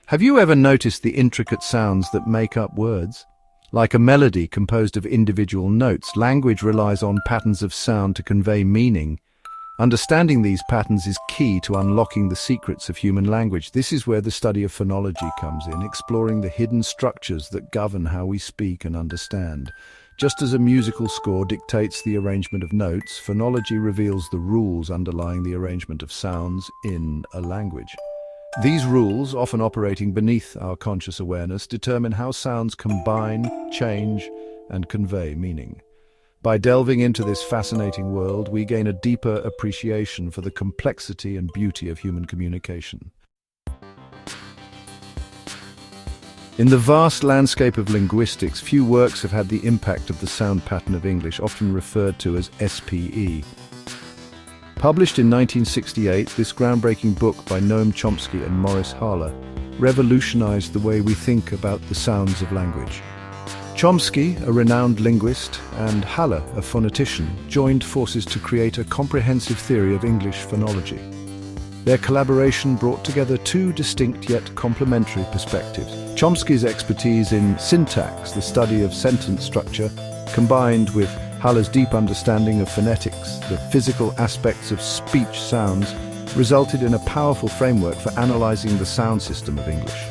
Have you ever noticed the intricate sounds that make up words? Like a melody composed of individual notes, language relies on patterns of sound to convey meaning. Understanding these patterns is key to unlocking the secrets of human language. This is where the study of phonology comes in, exploring the hidden structures that govern how we speak and understand. Just as a musical score dictates the arrangement of notes, phonology reveals the rules underlying the arrangement of sounds in a language. These rules, often operating beneath our conscious awareness, determine how sounds combine, change, and convey meaning. By delving into this fascinating world, we gain a deeper appreciation for the complexity and beauty of human communication. In the vast landscape of linguistics, few works have had the impact of the sound pattern of English, often referred to as SPE. Published in 1968, this groundbreaking book by Noam Chomsky and Halle revolutionized the way we think about the sounds of language. Chomsky, a renowned linguist, and Halle, a phonetician, joined forces to create a comprehensive theory of English phonology. Their collaboration brought together two distinct yet complementary perspectives. Chomsky's expertise in syntax, the study of sentence structure, combined with Halle's deep understanding of phonetics, the physical aspects of speech sounds, resulted in a powerful framework for analyzing the sound system of English.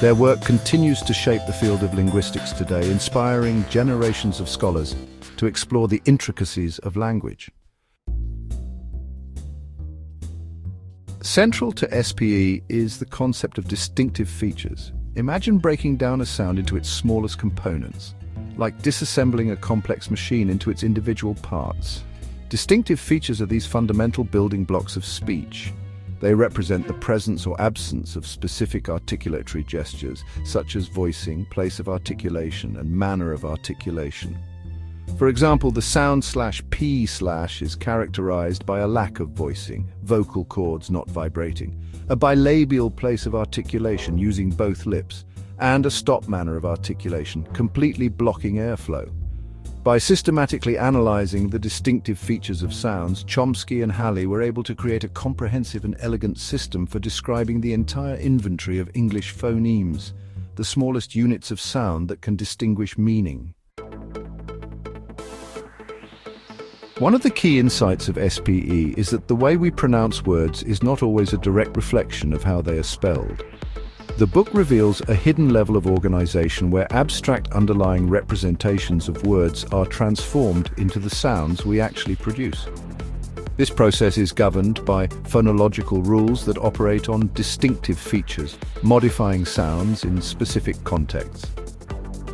Their work continues to shape the field of linguistics today, inspiring generations of scholars to explore the intricacies of language. Central to SPE is the concept of distinctive features. Imagine breaking down a sound into its smallest components, like disassembling a complex machine into its individual parts. Distinctive features are these fundamental building blocks of speech. They represent the presence or absence of specific articulatory gestures, such as voicing, place of articulation, and manner of articulation. For example, the sound /p/ is characterized by a lack of voicing, vocal cords not vibrating, a bilabial place of articulation using both lips, and a stop manner of articulation, completely blocking airflow. By systematically analyzing the distinctive features of sounds, Chomsky and Halle were able to create a comprehensive and elegant system for describing the entire inventory of English phonemes, the smallest units of sound that can distinguish meaning. One of the key insights of SPE is that the way we pronounce words is not always a direct reflection of how they are spelled. The book reveals a hidden level of organization where abstract underlying representations of words are transformed into the sounds we actually produce. This process is governed by phonological rules that operate on distinctive features, modifying sounds in specific contexts.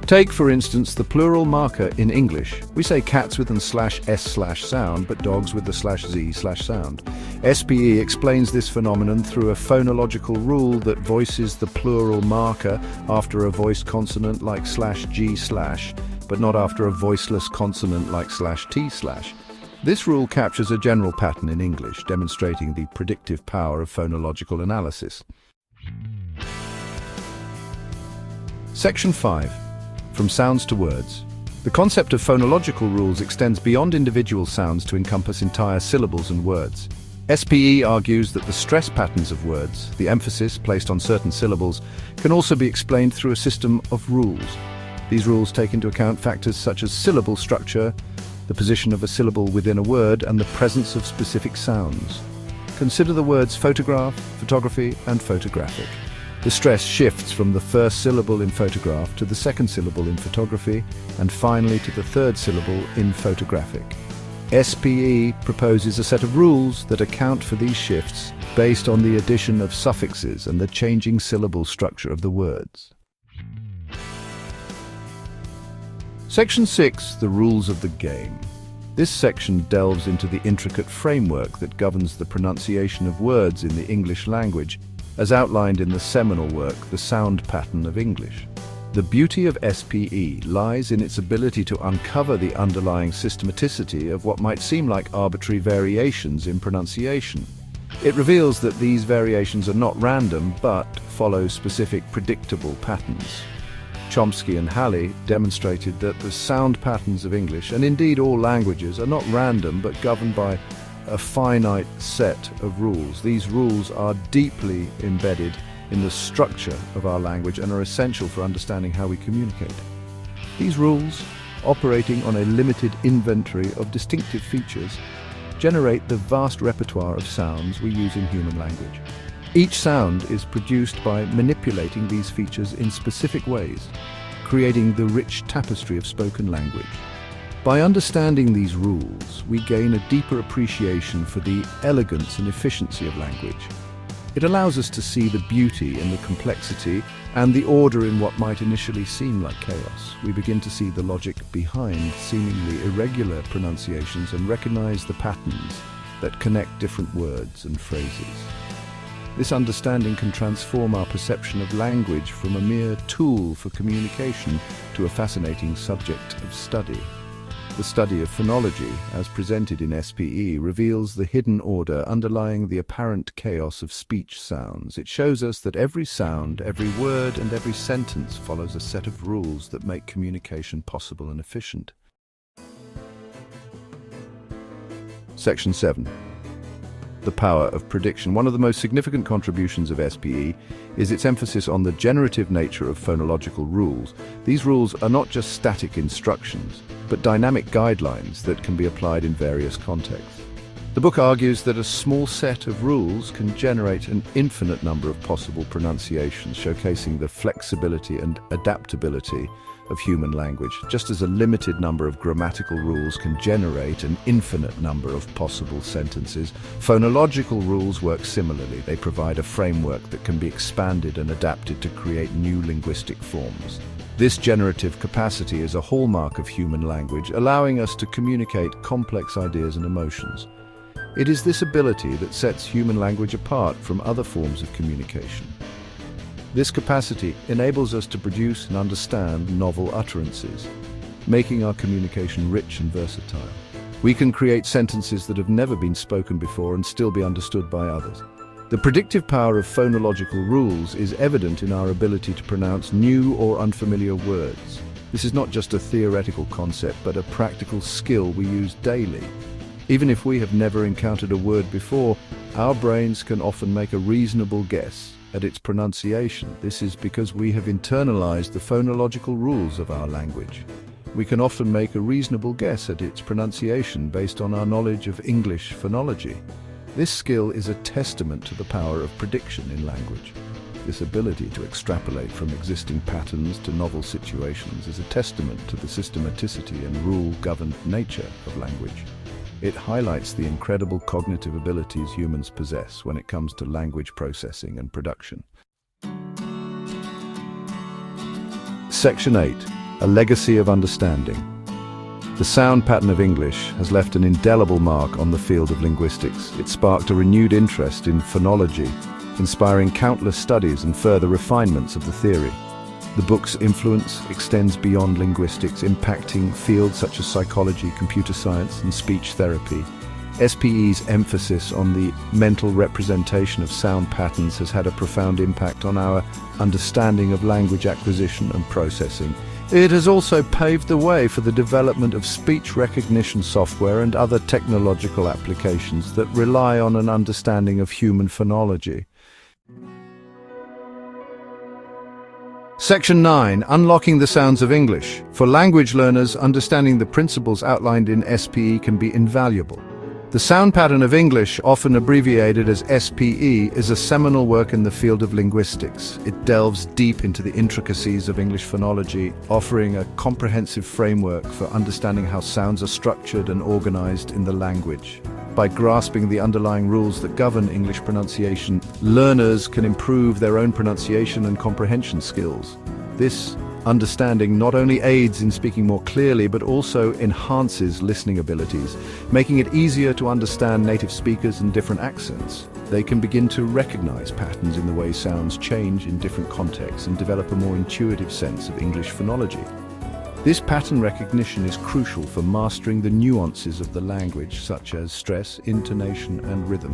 Take, for instance, the plural marker in English. We say cats with an /s/ sound, but dogs with the /z/ sound. SPE explains this phenomenon through a phonological rule that voices the plural marker after a voiced consonant like /g/, but not after a voiceless consonant like /t/. This rule captures a general pattern in English, demonstrating the predictive power of phonological analysis. Section 5. From sounds to words. The concept of phonological rules extends beyond individual sounds to encompass entire syllables and words. SPE argues that the stress patterns of words, the emphasis placed on certain syllables, can also be explained through a system of rules. These rules take into account factors such as syllable structure, the position of a syllable within a word, and the presence of specific sounds. Consider the words photograph, photography, and photographic. The stress shifts from the first syllable in photograph to the second syllable in photography, and finally to the third syllable in photographic. SPE proposes a set of rules that account for these shifts based on the addition of suffixes and the changing syllable structure of the words. Section 6. The rules of the game. This section delves into the intricate framework that governs the pronunciation of words in the English language, as outlined in the seminal work, The Sound Pattern of English. The beauty of SPE lies in its ability to uncover the underlying systematicity of what might seem like arbitrary variations in pronunciation. It reveals that these variations are not random, but follow specific predictable patterns. Chomsky and Halle demonstrated that the sound patterns of English, and indeed all languages, are not random but governed by a finite set of rules. These rules are deeply embedded in the structure of our language and are essential for understanding how we communicate. These rules, operating on a limited inventory of distinctive features, generate the vast repertoire of sounds we use in human language. Each sound is produced by manipulating these features in specific ways, creating the rich tapestry of spoken language. By understanding these rules, we gain a deeper appreciation for the elegance and efficiency of language. It allows us to see the beauty in the complexity and the order in what might initially seem like chaos. We begin to see the logic behind seemingly irregular pronunciations and recognize the patterns that connect different words and phrases. This understanding can transform our perception of language from a mere tool for communication to a fascinating subject of study. The study of phonology, as presented in SPE, reveals the hidden order underlying the apparent chaos of speech sounds. It shows us that every sound, every word, and every sentence follows a set of rules that make communication possible and efficient. Section 7. The power of prediction. One of the most significant contributions of SPE is its emphasis on the generative nature of phonological rules. These rules are not just static instructions, but dynamic guidelines that can be applied in various contexts. The book argues that a small set of rules can generate an infinite number of possible pronunciations, showcasing the flexibility and adaptability of human language. Just as a limited number of grammatical rules can generate an infinite number of possible sentences, phonological rules work similarly. They provide a framework that can be expanded and adapted to create new linguistic forms. This generative capacity is a hallmark of human language, allowing us to communicate complex ideas and emotions. It is this ability that sets human language apart from other forms of communication. This capacity enables us to produce and understand novel utterances, making our communication rich and versatile. We can create sentences that have never been spoken before and still be understood by others. The predictive power of phonological rules is evident in our ability to pronounce new or unfamiliar words. This is not just a theoretical concept, but a practical skill we use daily. Even if we have never encountered a word before, our brains can often make a reasonable guess at its pronunciation. This is because we have internalized the phonological rules of our language. We can often make a reasonable guess at its pronunciation based on our knowledge of English phonology. This skill is a testament to the power of prediction in language. This ability to extrapolate from existing patterns to novel situations is a testament to the systematicity and rule-governed nature of language. It highlights the incredible cognitive abilities humans possess when it comes to language processing and production. Section 8. A legacy of understanding. The sound pattern of English has left an indelible mark on the field of linguistics. It sparked a renewed interest in phonology, inspiring countless studies and further refinements of the theory. The book's influence extends beyond linguistics, impacting fields such as psychology, computer science, and speech therapy. SPE's emphasis on the mental representation of sound patterns has had a profound impact on our understanding of language acquisition and processing. It has also paved the way for the development of speech recognition software and other technological applications that rely on an understanding of human phonology. Section 9. Unlocking the sounds of English. For language learners, understanding the principles outlined in SPE can be invaluable. The sound pattern of English, often abbreviated as SPE, is a seminal work in the field of linguistics. It delves deep into the intricacies of English phonology, offering a comprehensive framework for understanding how sounds are structured and organized in the language. By grasping the underlying rules that govern English pronunciation, learners can improve their own pronunciation and comprehension skills. This understanding not only aids in speaking more clearly, but also enhances listening abilities, making it easier to understand native speakers and different accents. They can begin to recognize patterns in the way sounds change in different contexts and develop a more intuitive sense of English phonology. This pattern recognition is crucial for mastering the nuances of the language, such as stress, intonation, and rhythm,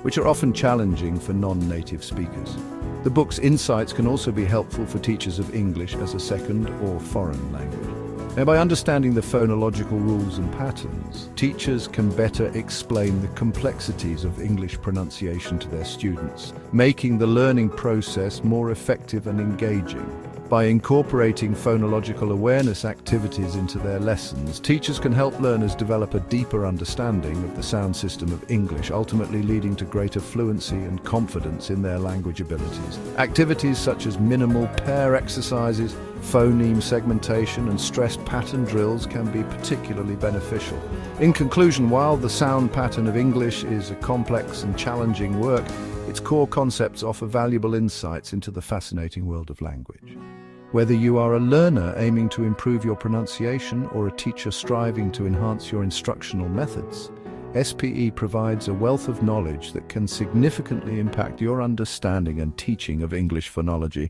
which are often challenging for non-native speakers. The book's insights can also be helpful for teachers of English as a second or foreign language. Now, by understanding the phonological rules and patterns, teachers can better explain the complexities of English pronunciation to their students, making the learning process more effective and engaging. By incorporating phonological awareness activities into their lessons, teachers can help learners develop a deeper understanding of the sound system of English, ultimately leading to greater fluency and confidence in their language abilities. Activities such as minimal pair exercises, phoneme segmentation, and stress pattern drills can be particularly beneficial. In conclusion, while the sound pattern of English is a complex and challenging work, its core concepts offer valuable insights into the fascinating world of language. Whether you are a learner aiming to improve your pronunciation or a teacher striving to enhance your instructional methods, SPE provides a wealth of knowledge that can significantly impact your understanding and teaching of English phonology.